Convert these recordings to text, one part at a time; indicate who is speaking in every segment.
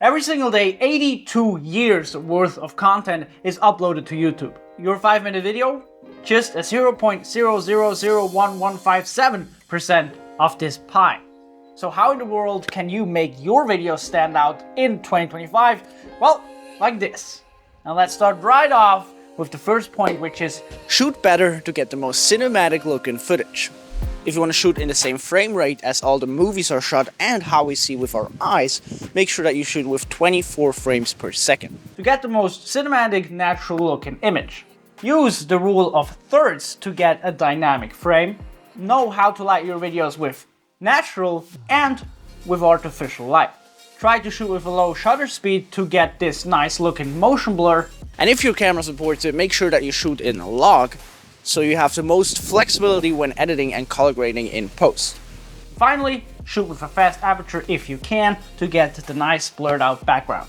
Speaker 1: Every single day, 82 years worth of content is uploaded to YouTube. Your 5-minute video? Just a 0.0001157% of this pie. So how in the world can you make your video stand out in 2025? Well, like this. Now let's start right off with the first point, which is shoot better to get the most cinematic looking footage. If you want to shoot in the same frame rate as all the movies are shot and how we see with our eyes, make sure that you shoot with 24 frames per second. To get the most cinematic, natural looking image, use the rule of thirds to get a dynamic frame. Know how to light your videos with natural and with artificial light. Try to shoot with a low shutter speed to get this nice looking motion blur. And if your camera supports it, make sure that you shoot in log, so you have the most flexibility when editing and color grading in post. Finally, shoot with a fast aperture if you can to get the nice blurred out background.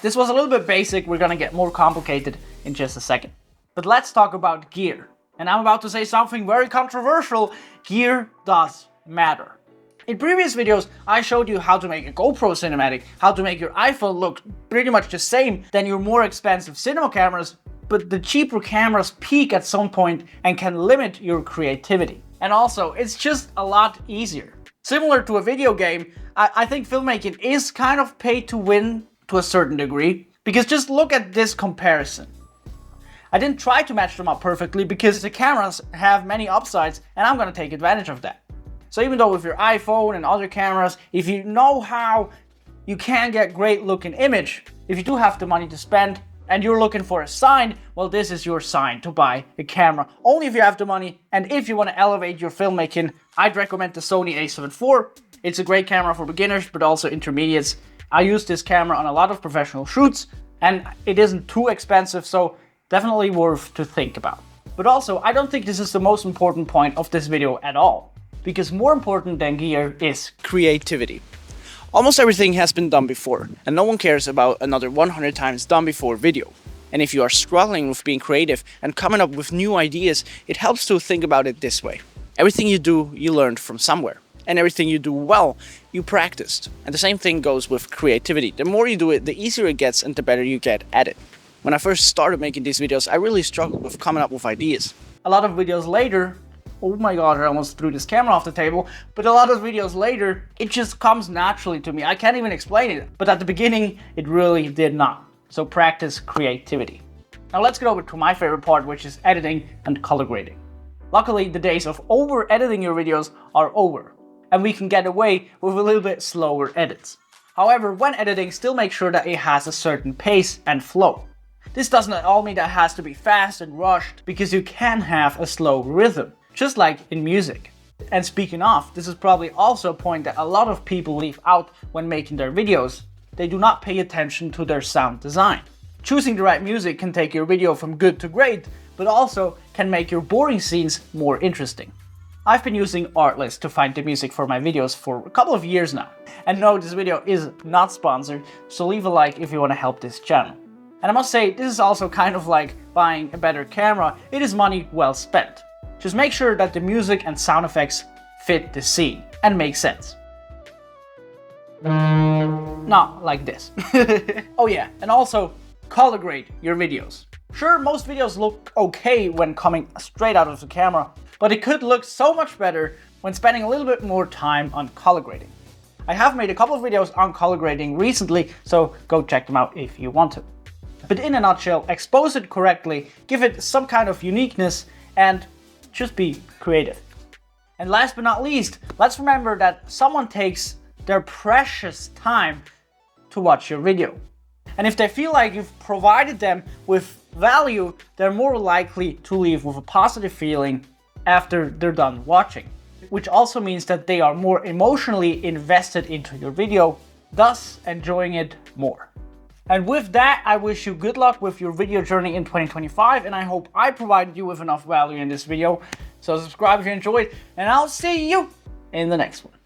Speaker 1: This was a little bit basic, we're gonna get more complicated in just a second. But let's talk about gear. And I'm about to say something very controversial. Gear does matter. In previous videos, I showed you how to make a GoPro cinematic, how to make your iPhone look pretty much the same than your more expensive cinema cameras, but the cheaper cameras peak at some point and can limit your creativity. And also, it's just a lot easier. Similar to a video game, I think filmmaking is kind of pay to win to a certain degree, because just look at this comparison. I didn't try to match them up perfectly because the cameras have many upsides and I'm gonna take advantage of that. So even though with your iPhone and other cameras, if you know how you can get great looking image, if you do have the money to spend and you're looking for a sign, well, this is your sign to buy a camera. Only if you have the money, and if you want to elevate your filmmaking, I'd recommend the Sony a7 IV. It's a great camera for beginners, but also intermediates. I use this camera on a lot of professional shoots, and it isn't too expensive, so definitely worth to think about. But also, I don't think this is the most important point of this video at all, because more important than gear is creativity. Almost everything has been done before, and no one cares about another 100 times done before video. And if you are struggling with being creative and coming up with new ideas, it helps to think about it this way. Everything you do, you learned from somewhere. And everything you do well, you practiced. And the same thing goes with creativity. The more you do it, the easier it gets and the better you get at it. When I first started making these videos, I really struggled with coming up with ideas. A lot of videos later, oh my god, I almost threw this camera off the table. But a lot of videos later, it just comes naturally to me. I can't even explain it. But at the beginning, it really did not. So practice creativity. Now let's get over to my favorite part, which is editing and color grading. Luckily, the days of over-editing your videos are over, and we can get away with a little bit slower edits. However, when editing, still make sure that it has a certain pace and flow. This doesn't at all mean that it has to be fast and rushed, because you can have a slow rhythm. Just like in music. And speaking of, this is probably also a point that a lot of people leave out when making their videos. They do not pay attention to their sound design. Choosing the right music can take your video from good to great, but also can make your boring scenes more interesting. I've been using Artlist to find the music for my videos for a couple of years now. And no, this video is not sponsored, so leave a like if you want to help this channel. And I must say, this is also kind of like buying a better camera. It is money well spent. Just make sure that the music and sound effects fit the scene and make sense. Not like this. Oh yeah, and also color grade your videos. Sure, most videos look okay when coming straight out of the camera, but it could look so much better when spending a little bit more time on color grading. I have made a couple of videos on color grading recently, so go check them out if you want to. But in a nutshell, expose it correctly, give it some kind of uniqueness, and just be creative. And last but not least, let's remember that someone takes their precious time to watch your video. And if they feel like you've provided them with value, they're more likely to leave with a positive feeling after they're done watching. Which also means that they are more emotionally invested into your video, thus enjoying it more. And with that, I wish you good luck with your video journey in 2025, and I hope I provided you with enough value in this video. So subscribe if you enjoyed, and I'll see you in the next one.